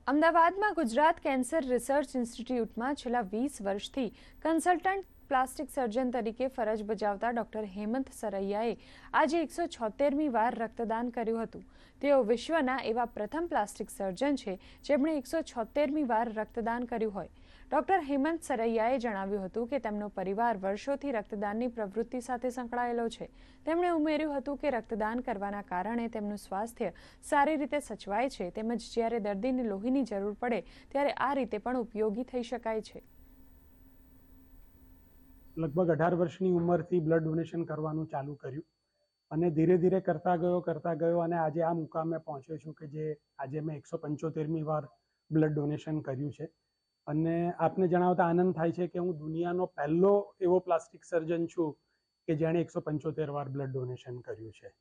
અમદાવાદમાં Gujarat cancer research ઇન્સ્ટિટ્યૂટમાં છેલ્લા 20 વર્ષથી કન્સલ્ટન્ટ પ્લાસ્ટિક સર્જન તરીકે ફરજ બજાવતા ડોક્ટર હેમંત સરૈયાએ આજે 176મી વાર રક્તદાન કર્યું હતું। તેઓ વિશ્વના એવા પ્રથમ પ્લાસ્ટિક સર્જન છે જેમણે 176મી વાર રક્તદાન કર્યું હોય। ડોક્ટર હેમંત સરૈયાએ જણાવ્યું હતું કે તેમનો પરિવાર વર્ષોથી રક્તદાનની પ્રવૃત્તિ સાથે સંકળાયેલો છે। તેમણે ઉમેર્યું હતું કે રક્તદાન કરવાના કારણે તેમનું સ્વાસ્થ્ય સારી રીતે સચવાય છે, તેમજ જ્યારે દર્દીને લોહીની જરૂર પડે ત્યારે આ રીતે પણ ઉપયોગી થઈ શકાય છે। લગભગ 18 વર્ષની ઉંમરથી બ્લડ ડોનેશન કરવાનું ચાલુ કર્યું અને ધીરે ધીરે કરતા ગયો અને આજે આ મુકામે પહોંચ્યો છું કે જે આજે મેં 175મી વાર બ્લડ ડોનેશન કર્યું છે। અને આપને જણાવતા આનંદ થાય છે કે હું દુનિયાનો પહેલો એવો પ્લાસ્ટિક સર્જન છું કે જેણે 175 વાર બ્લડ ડોનેશન કર્યું છે,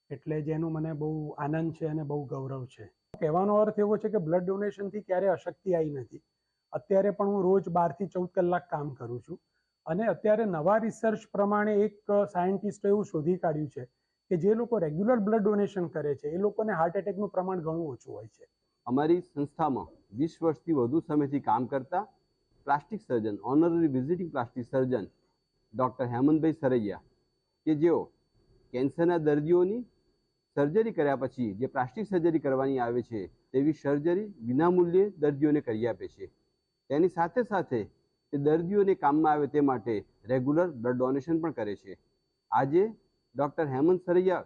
એટલે જેનું મને બહુ આનંદ છે અને બહુ ગૌરવ છે। કહેવાનો અર્થ એવો છે કે બ્લડ ડોનેશનથી ક્યારેય અશક્તિ આવી નથી। અત્યારે પણ હું રોજ 12 થી 14 કલાક કામ કરું છું અને અત્યારે નવા રિસર્ચ પ્રમાણે એક સાયન્ટિસ્ટે એવું શોધી કાઢ્યું છે કે જે લોકો રેગ્યુલર બ્લડ ડોનેશન કરે છે એ લોકોને હાર્ટ એટેકનું પ્રમાણ ઘણું ઓછું હોય છે। અમારી સંસ્થામાં 20 વર્ષથી વધુ સમયથી કામ કરતા plastic surgeon, honorary visiting plastic surgeon doctor Hemantbhai Saraiya કે જેઓ કેન્સરના દર્દીઓની સર્જરી કર્યા પછી જે પ્લાસ્ટિક સર્જરી કરવાની આવે છે તેવી સર્જરી વિનામૂલ્યે દર્દીઓને કરી આપે છે। તેની સાથે સાથે તે દર્દીઓને કામમાં આવે તે માટે રેગ્યુલર બ્લડ ડોનેશન પણ કરે છે। આજે ડૉક્ટર હેમંત સરૈયા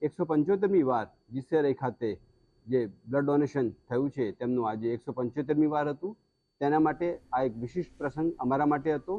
175મી વાર જીસીઆરઆઈ ખાતે જે બ્લડ ડોનેશન થયું છે તેમનું આજે 175મી વાર હતું। તેના માટે આ એક વિશિષ્ટ પ્રસંગ અમારા માટે હતો।